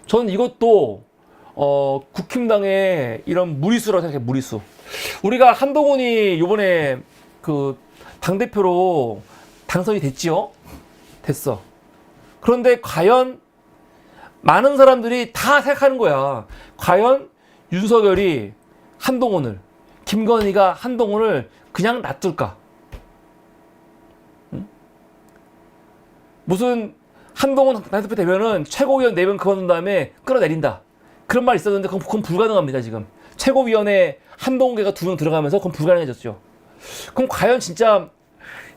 저는 이것도 국힘당의 이런 무리수라고 생각해요. 무리수. 우리가 한동훈이 요번에 그 당대표로 당선이 됐지요? 됐어. 그런데 과연 많은 사람들이 다 생각하는 거야. 과연 윤석열이 한동훈을, 김건희가 한동훈을 그냥 놔둘까? 응? 무슨 한동훈 당대표 되면은 최고위원 4명 그만둔 다음에 끌어내린다. 그런 말 있었는데 그건 불가능합니다, 지금. 최고위원회 한동훈계가 2명 들어가면서 그건 불가능해졌죠. 그럼 과연 진짜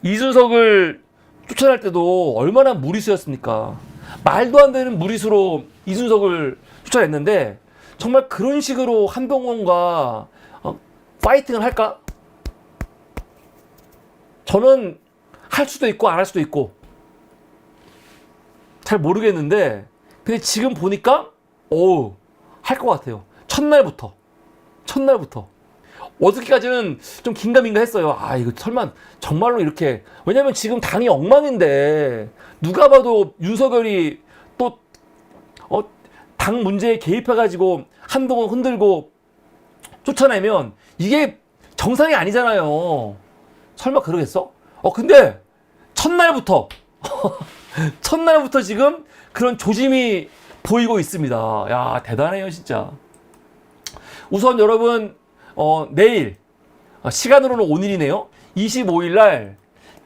이준석을 쫓아낼 때도 얼마나 무리수였습니까? 말도 안 되는 무리수로 이준석을 쫓아냈는데 정말 그런 식으로 한동훈과 파이팅을 할까? 저는 할 수도 있고 안 할 수도 있고 잘 모르겠는데 근데 지금 보니까 할 것 같아요. 첫날부터 어저께까지는 좀 긴가민가 했어요. 이거 설마 정말로 이렇게, 왜냐면 지금 당이 엉망인데 누가 봐도 윤석열이 또 당 문제에 개입해가지고 한동훈 흔들고 쫓아내면 이게 정상이 아니잖아요. 설마 그러겠어? 근데 첫날부터 지금 그런 조짐이 보이고 있습니다. 야, 대단해요, 진짜. 우선 여러분, 내일, 시간으로는 오늘이네요. 25일 날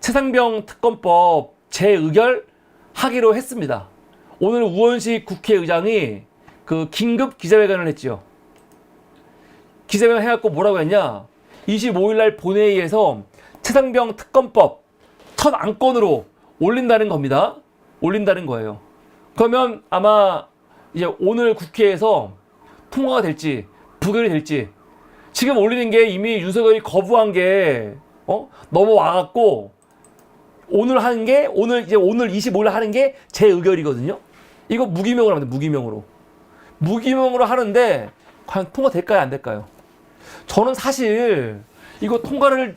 최상병 특검법 재의결 하기로 했습니다. 오늘 우원식 국회의장이 그 긴급 기자회견을 했죠. 기자회견 해갖고 뭐라고 했냐? 25일 날 본회의에서 최상병 특검법 첫 안건으로 올린다는 겁니다. 올린다는 거예요. 그러면 아마 이제 오늘 국회에서 통과가 될지 부결이 될지, 지금 올리는 게 이미 윤석열이 거부한 게 넘어와갖고 오늘 하는 게 오늘 25일 하는 게 재의결이거든요. 이거 무기명으로 합니다. 무기명으로 하는데 과연 통과될까요, 안 될까요? 저는 사실 이거 통과를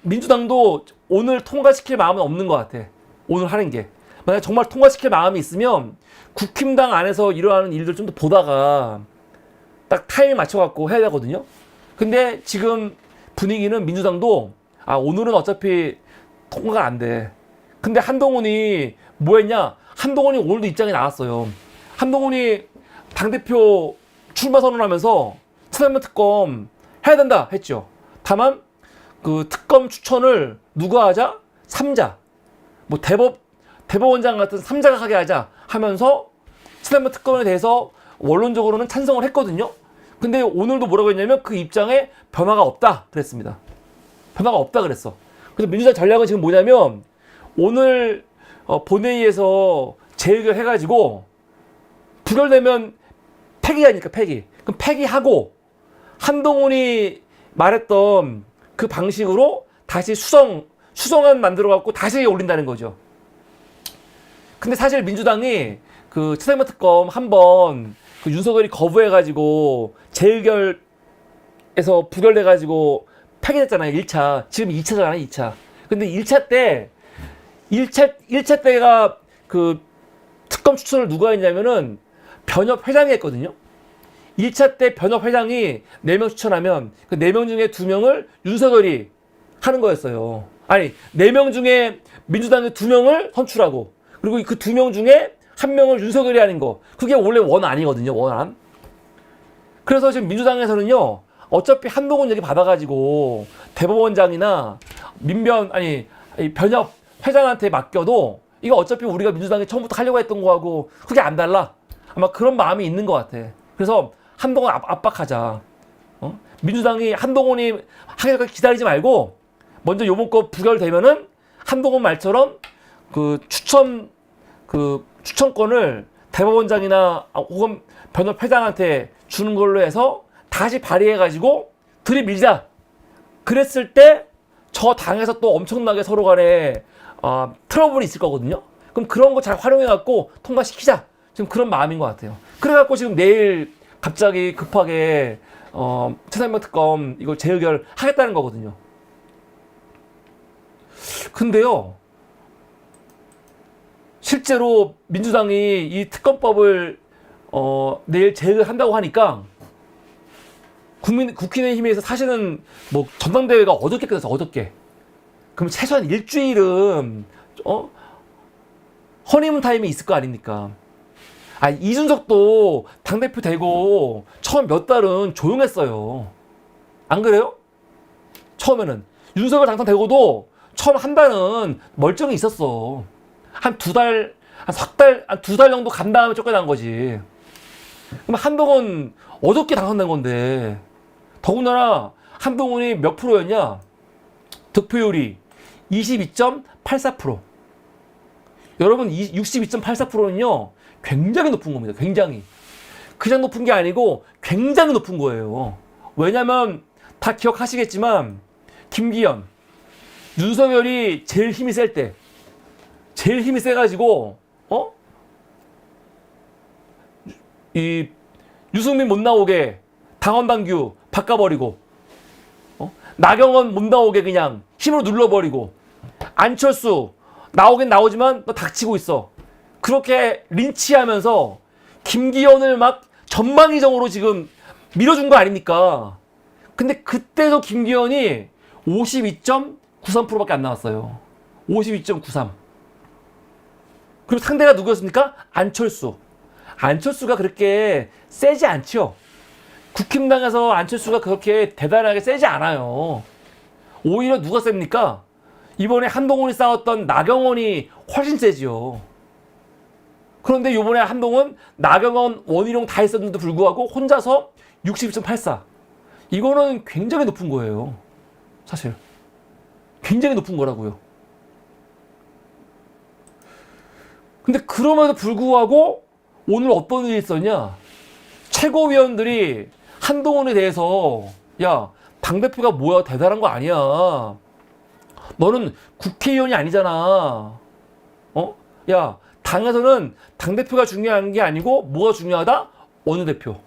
민주당도 오늘 통과시킬 마음은 없는 것 같아. 오늘 하는 게 만약 정말 통과시킬 마음이 있으면 국힘당 안에서 일어나는 일들 좀 더 보다가 딱 타이밍 맞춰갖고 해야 되거든요. 근데 지금 분위기는 민주당도 오늘은 어차피 통과가 안 돼. 근데 한동훈이 뭐 했냐? 한동훈이 오늘도 입장이 나왔어요. 한동훈이 당대표 출마 선언하면서 최상병 특검 해야 된다 했죠. 다만 그 특검 추천을 누가 하자? 3자. 뭐 대법원장 같은 3자가 하게 하자 하면서 최상병 특검에 대해서 원론적으로는 찬성을 했거든요. 근데 오늘도 뭐라고 했냐면 그 입장에 변화가 없다 그랬습니다. 변화가 없다 그랬어. 그래서 민주당 전략은 지금 뭐냐면 오늘 본회의에서 재의결 해가지고 부결되면 폐기하니까 폐기. 그럼 폐기하고 한동훈이 말했던 그 방식으로 다시 수정안 만들어갖고 다시 올린다는 거죠. 근데 사실 민주당이 그 최상병 특검 한번 그 윤석열이 거부해가지고 재의결에서 부결돼가지고 폐기됐잖아요. 1차. 지금 2차잖아요. 2차. 근데 1차 때가 그 특검 추천을 누가 했냐면은 변협 회장이 했거든요. 1차 때 변협 회장이 4명 추천하면 그 4명 중에 2명을 윤석열이 하는 거였어요. 아니, 4명 중에 민주당이 2명을 선출하고 그리고 그 2명 중에 1명을 윤석열이 하는 거. 그게 원래 원안이거든요. 원안. 그래서 지금 민주당에서는요. 어차피 한동훈 얘기 받아가지고 대법원장이나 변협 회장한테 맡겨도 이거 어차피 우리가 민주당이 처음부터 하려고 했던 거하고 그게 안 달라. 아마 그런 마음이 있는 것 같아. 그래서 한동훈 압박하자. 민주당이 한동훈이 하기까지 기다리지 말고 먼저 요번 거 부결되면은 한동훈 말처럼 그 추천권을 대법원장이나 혹은 변협 회장한테 주는 걸로 해서 다시 발의해가지고 들이밀자. 그랬을 때 저 당에서 또 엄청나게 서로 간에 트러블이 있을 거거든요. 그럼 그런 거 잘 활용해갖고 통과시키자. 지금 그런 마음인 것 같아요. 그래갖고 지금 내일 갑자기 급하게 최상병 특검 이걸 재의결 하겠다는 거거든요. 근데요. 실제로 민주당이 이 특검법을 내일 제의를 한다고 하니까 국민의힘에서 사실은 뭐 전당대회가 어저께 끝났어, 어저께. 그럼 최소한 일주일은 허니문 타임이 있을 거 아닙니까? 이준석도 당대표 되고 처음 몇 달은 조용했어요. 안 그래요? 처음에는 윤석열 당선되고도 처음 한 달은 멀쩡히 있었어. 한 두 달, 한 석 달, 한 두 달 정도 간 다음에 쫓겨난 거지. 그럼 한동훈 어저께 당선된 건데, 더군다나 한동훈이 몇 프로였냐? 득표율이 22.84%. 여러분, 62.84%는요, 굉장히 높은 겁니다. 굉장히. 그냥 높은 게 아니고 굉장히 높은 거예요. 왜냐면 다 기억하시겠지만 김기현, 윤석열이 제일 힘이 셀 때, 제일 힘이 세가지고 이 유승민 못 나오게 당원당규 바꿔버리고 나경원 못 나오게 그냥 힘으로 눌러버리고 안철수 나오긴 나오지만 너 닥치고 있어. 그렇게 린치하면서 김기현을 막 전방위적으로 지금 밀어준 거 아닙니까? 근데 그때도 김기현이 52.93%밖에 안 나왔어요. 52.93. 그리고 상대가 누구였습니까? 안철수. 안철수가 그렇게 세지 않죠. 국힘당에서 안철수가 그렇게 대단하게 세지 않아요. 오히려 누가 셉니까? 이번에 한동훈이 싸웠던 나경원이 훨씬 세지요. 그런데 이번에 한동훈, 나경원, 원희룡 다 했었는데도 불구하고 혼자서 62.84. 이거는 굉장히 높은 거예요. 사실. 굉장히 높은 거라고요. 근데 그럼에도 불구하고 오늘 어떤 일이 있었냐? 최고위원들이 한동훈에 대해서 야, 당대표가 뭐야? 대단한 거 아니야. 너는 국회의원이 아니잖아. 야, 당에서는 당대표가 중요한 게 아니고 뭐가 중요하다? 원내대표.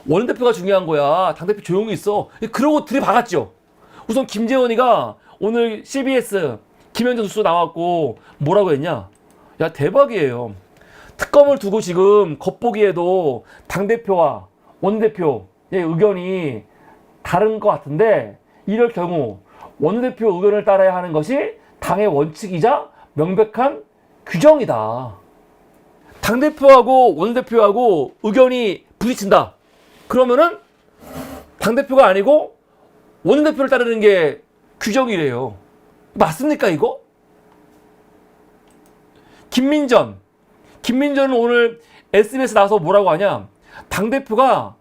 원내대표가 중요한 거야. 당대표 조용히 있어. 그러고 들이박았죠. 우선 김재원이가 오늘 CBS 김현정 뉴스 나왔고 뭐라고 했냐? 야, 대박이에요. 특검을 두고 지금 겉보기에도 당대표와 원내대표의 의견이 다른 것 같은데 이럴 경우 원내대표 의견을 따라야 하는 것이 당의 원칙이자 명백한 규정이다. 당대표하고 원내대표하고 의견이 부딪힌다. 그러면은 당대표가 아니고 원내대표를 따르는 게 규정이래요. 맞습니까, 이거? 김민전은 오늘 SBS 나와서 뭐라고 하냐? 당대표가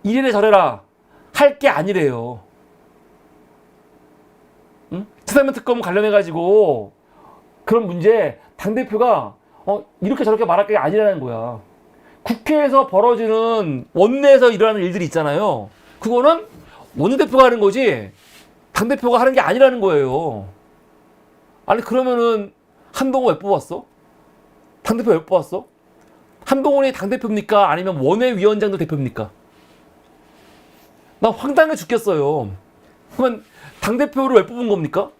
이래라 저래라 할 게 아니래요. 응? 최상면 특검 관련해가지고 그런 문제 당대표가 이렇게 저렇게 말할 게 아니라는 거야. 국회에서 벌어지는 원내에서 일어나는 일들이 있잖아요. 그거는 원내대표가 하는 거지 당대표가 하는 게 아니라는 거예요. 아니 그러면은 한동훈 왜 뽑았어? 당대표 왜 뽑았어? 한동훈이 당대표입니까? 아니면 원외위원장도 대표입니까? 나 황당해 죽겠어요. 그러면 당대표를 왜 뽑은 겁니까?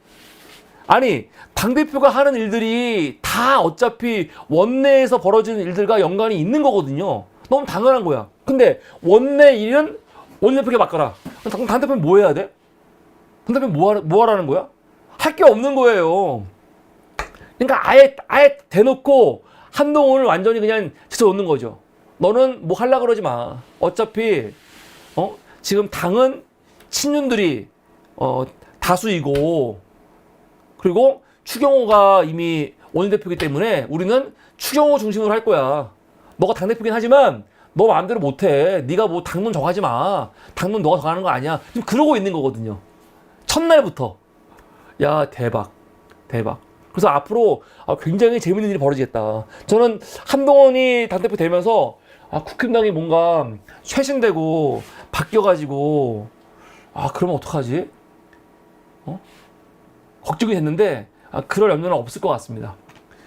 아니 당대표가 하는 일들이 다 어차피 원내에서 벌어지는 일들과 연관이 있는 거거든요. 너무 당연한 거야. 근데 원내 일은 원내대표에게 맡겨라. 당대표는 뭐 해야 돼? 당대표는 뭐 하라는 거야? 할 게 없는 거예요. 그러니까 아예 대놓고 한동훈을 완전히 그냥 제쳐놓는 거죠. 너는 뭐 하려고 그러지 마. 어차피 지금 당은 친윤들이 다수이고 그리고 추경호가 이미 원내대표이기 때문에 우리는 추경호 중심으로 할 거야. 너가 당대표긴 하지만 너 마음대로 못해. 네가 뭐 당론 정하지 마. 당론 너가 정하는 거 아니야. 지금 그러고 있는 거거든요. 첫날부터. 야, 대박. 그래서 앞으로 굉장히 재밌는 일이 벌어지겠다. 저는 한동훈이 당대표 되면서 국힘당이 뭔가 쇄신되고 바뀌어가지고 그러면 어떡하지? 걱정이 됐는데 그럴 염려는 없을 것 같습니다.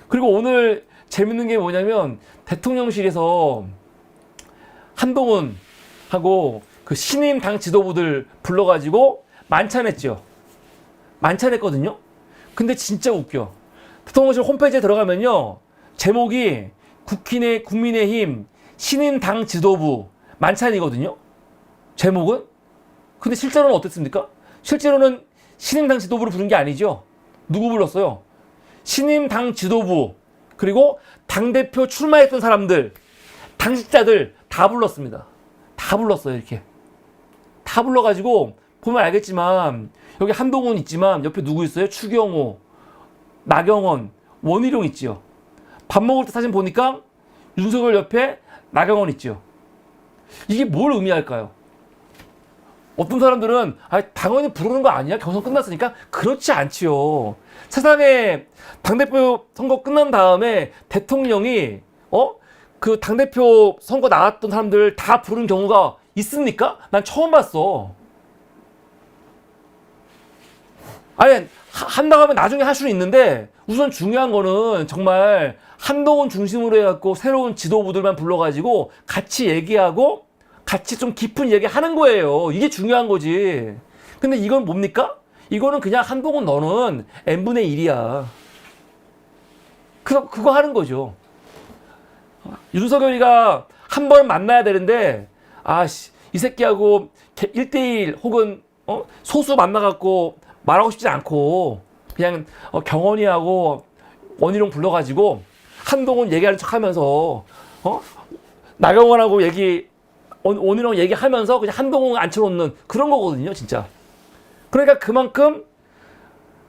그리고 오늘 재밌는 게 뭐냐면 대통령실에서 한동훈하고 그 신임 당 지도부들 불러가지고 만찬했죠. 만찬했거든요. 근데 진짜 웃겨. 대통령실 홈페이지에 들어가면요. 제목이 국민의힘 신임 당 지도부 만찬이거든요. 제목은. 근데 실제로는 어땠습니까? 실제로는 신임 당 지도부를 부른 게 아니죠. 누구 불렀어요? 신임 당 지도부, 그리고 당대표 출마했던 사람들, 당직자들 다 불렀습니다. 다 불렀어요, 이렇게. 다 불러가지고, 보면 알겠지만, 여기 한동훈 있지만, 옆에 누구 있어요? 추경호, 나경원, 원희룡 있지요. 밥 먹을 때 사진 보니까, 윤석열 옆에 나경원 있지요. 이게 뭘 의미할까요? 어떤 사람들은 당원이 부르는 거 아니야? 경선 끝났으니까? 그렇지 않지요. 세상에 당대표 선거 끝난 다음에 대통령이 그 당대표 선거 나왔던 사람들 다 부른 경우가 있습니까? 난 처음 봤어. 아니, 한다고 하면 나중에 할 수는 있는데, 우선 중요한 거는 정말 한동훈 중심으로 해갖고 새로운 지도부들만 불러가지고 같이 얘기하고 같이 좀 깊은 얘기 하는 거예요. 이게 중요한 거지. 근데 이건 뭡니까? 이거는 그냥 한동훈 너는 n분의 1이야. 그거 하는 거죠. 윤석열이가 한 번 만나야 되는데, 이 새끼하고 1대1 혹은 소수 만나갖고 말하고 싶지 않고, 그냥 경원이하고 원희룡 불러가지고 한동훈 얘기하는 척 하면서, 나경원하고 원희룡 얘기하면서 그냥 한동훈 앉혀놓는 그런 거거든요, 진짜. 그러니까 그만큼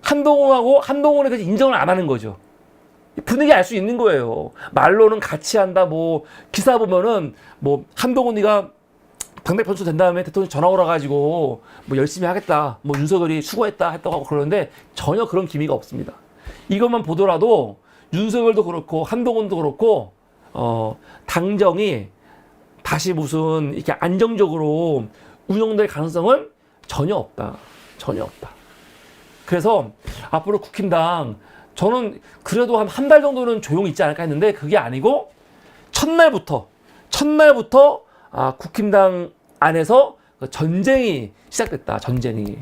한동훈에 대해서 인정을 안 하는 거죠. 분위기 알 수 있는 거예요. 말로는 같이 한다, 기사 보면은, 한동훈이가 당대표 된 다음에 대통령 전화 오라가지고, 열심히 하겠다, 윤석열이 수고했다, 했다고 하고 그러는데 전혀 그런 기미가 없습니다. 이것만 보더라도 윤석열도 그렇고, 한동훈도 그렇고, 당정이 다시 무슨 이렇게 안정적으로 운영될 가능성은 전혀 없다. 전혀 없다. 그래서 앞으로 국힘당 저는 그래도 한 달 정도는 조용히 있지 않을까 했는데 그게 아니고 첫날부터 국힘당 안에서 전쟁이 시작됐다. 전쟁이.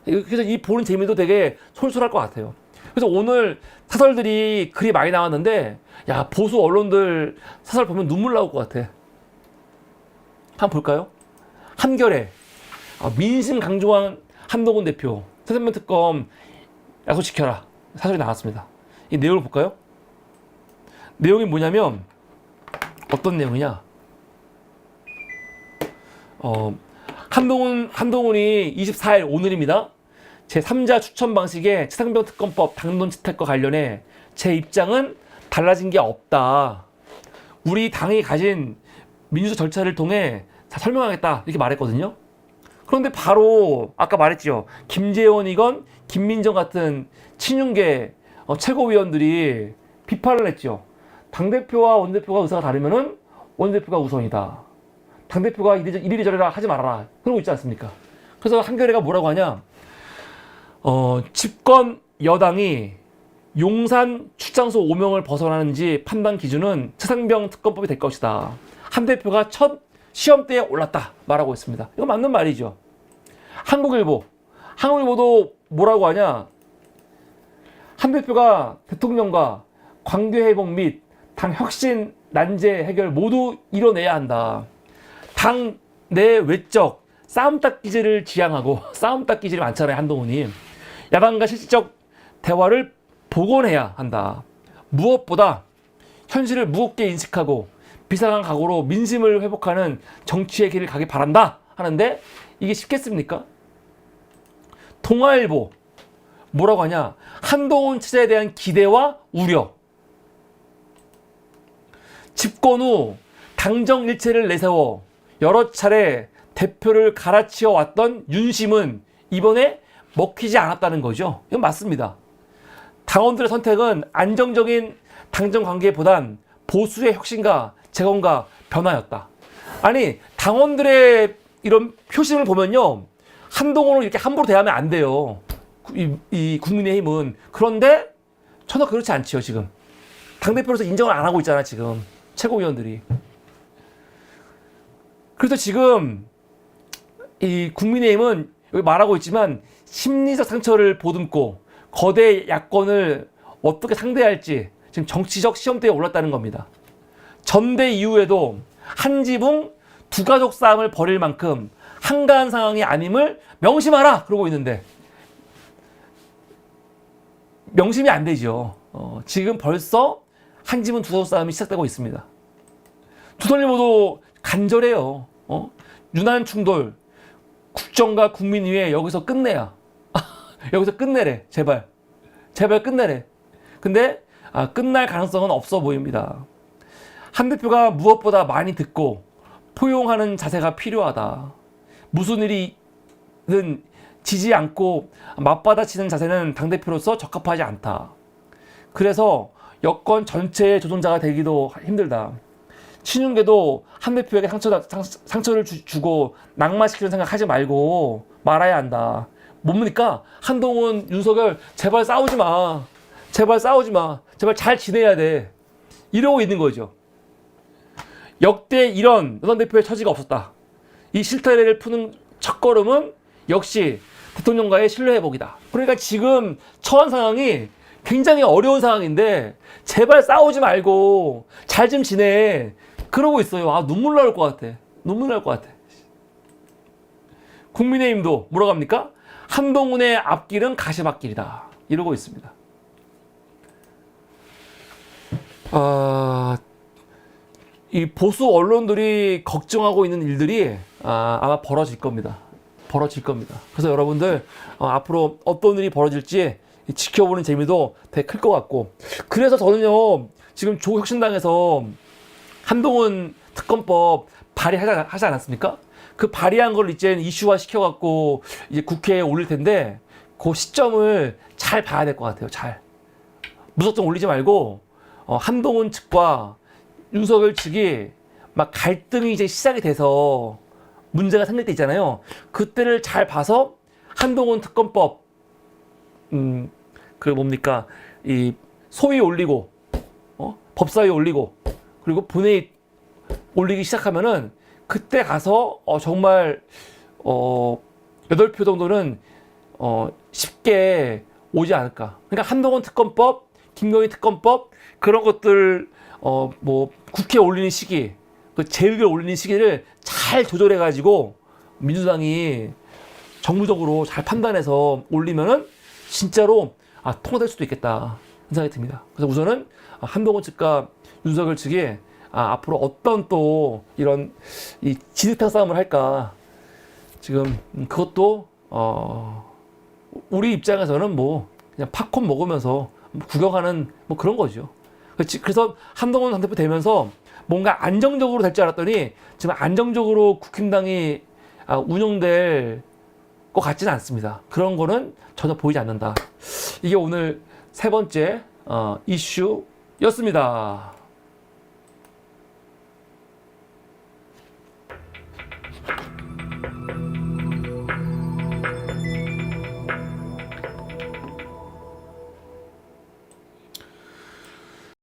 그래서 이 보는 재미도 되게 솔솔할 것 같아요. 그래서 오늘 사설들이 글이 많이 나왔는데 야, 보수 언론들 사설 보면 눈물 나올 것 같아. 한번 볼까요? 한겨레 민심 강조한 한동훈 대표 세선면 특검 약속 지켜라 사설이 나왔습니다. 이 내용을 볼까요? 내용이 뭐냐면 어떤 내용이냐? 한동훈이 24일 오늘입니다. 제3자 추천 방식의 최상병 특검법 당론 채택과 관련해 제 입장은 달라진 게 없다. 우리 당이 가진 민주적 절차를 통해 다 설명하겠다 이렇게 말했거든요. 그런데 바로 아까 말했죠. 김재원이건 김민정 같은 친윤계 최고위원들이 비판을 했죠. 당대표와 원내대표가 의사가 다르면은 원내대표가 우선이다. 당대표가 이리저리 저리라 하지 말아라. 그러고 있지 않습니까? 그래서 한겨레가 뭐라고 하냐. 집권 여당이 용산 출장소 5명을 벗어나는지 판단 기준은 최상병 특검법이 될 것이다. 한 대표가 첫 시험대에 올랐다 말하고 있습니다. 이거 맞는 말이죠. 한국일보도 뭐라고 하냐. 한 대표가 대통령과 관계 회복 및 당 혁신 난제 해결 모두 이뤄내야 한다. 당 내 외적 싸움딱 기질을 지향하고 싸움딱 기질이 많잖아요. 한동훈이. 야당과 실질적 대화를 복원해야 한다. 무엇보다 현실을 무겁게 인식하고 비상한 각오로 민심을 회복하는 정치의 길을 가길 바란다 하는데 이게 쉽겠습니까? 동아일보 뭐라고 하냐. 한동훈 체제에 대한 기대와 우려. 집권 후 당정 일체를 내세워 여러 차례 대표를 갈아치워 왔던 윤심은 이번에 먹히지 않았다는 거죠. 이건 맞습니다. 당원들의 선택은 안정적인 당정 관계보단 보수의 혁신과 재건과 변화였다. 아니, 당원들의 이런 표심을 보면요. 한동훈을 이렇게 함부로 대하면 안 돼요. 이 국민의힘은. 그런데 전혀 그렇지 않지요, 지금. 당대표로서 인정을 안 하고 있잖아, 지금. 최고위원들이. 그래서 지금 이 국민의힘은 여기 말하고 있지만 심리적 상처를 보듬고 거대 야권을 어떻게 상대할지 지금 정치적 시험대에 올랐다는 겁니다. 전대 이후에도 한 지붕 두 가족 싸움을 벌일 만큼 한가한 상황이 아님을 명심하라 그러고 있는데 명심이 안 되죠. 지금 벌써 한 지붕 두 가족 싸움이 시작되고 있습니다. 두 손을 모두 간절해요. 유난 충돌 국정과 국민 위에 여기서 끝내야. 여기서 끝내래. 제발 끝내래. 근데 끝날 가능성은 없어 보입니다. 한 대표가 무엇보다 많이 듣고 포용하는 자세가 필요하다. 무슨 일이든 지지 않고 맞받아치는 자세는 당대표로서 적합하지 않다. 그래서 여권 전체의 조종자가 되기도 힘들다. 친윤계도 한 대표에게 상처를 주고 낙마시키는 생각하지 말고 말아야 한다. 뭡니까? 한동훈, 윤석열 제발 싸우지 마. 제발 잘 지내야 돼. 이러고 있는 거죠. 역대 이런 여당 대표의 처지가 없었다. 이 실타래를 푸는 첫걸음은 역시 대통령과의 신뢰회복이다. 그러니까 지금 처한 상황이 굉장히 어려운 상황인데 제발 싸우지 말고 잘 좀 지내. 그러고 있어요. 눈물 나올 것 같아. 국민의힘도 뭐라고 합니까? 한동훈의 앞길은 가시밭길이다. 이러고 있습니다. 이 보수 언론들이 걱정하고 있는 일들이 아마 벌어질 겁니다. 그래서 여러분들 앞으로 어떤 일이 벌어질지 지켜보는 재미도 되게 클 것 같고, 그래서 저는요 지금 조국혁신당에서 한동훈 특검법 발의하지 않았습니까? 그 발의한 걸 이제 이슈화 시켜갖고 이제 국회에 올릴 텐데 그 시점을 잘 봐야 될 것 같아요. 잘 무작정 올리지 말고 한동훈 측과 윤석열 측이 막 갈등이 이제 시작이 돼서 문제가 생길 때 있잖아요. 그때를 잘 봐서 한동훈 특검법 이 소위 올리고 법사위 올리고 그리고 본회의 올리기 시작하면은 그때 가서 정말 8표 정도는 쉽게 오지 않을까. 그러니까 한동훈 특검법, 김건희 특검법 그런 것들 국회에 올리는 시기, 그 제의를 올리는 시기를 잘 조절해 가지고 민주당이 정무적으로 잘 판단해서 올리면은 진짜로 통과될 수도 있겠다 생각이 듭니다. 그래서 우선은 한동훈 측과 윤석열 측이 앞으로 어떤 또 이런 이 지득한 싸움을 할까, 지금 그것도 우리 입장에서는 그냥 팝콘 먹으면서 구경하는 그런 거죠. 그래서 한동훈 당대표 되면서 뭔가 안정적으로 될 줄 알았더니 지금 안정적으로 국힘당이 운영될 것 같지는 않습니다. 그런 거는 전혀 보이지 않는다. 이게 오늘 세 번째 이슈였습니다.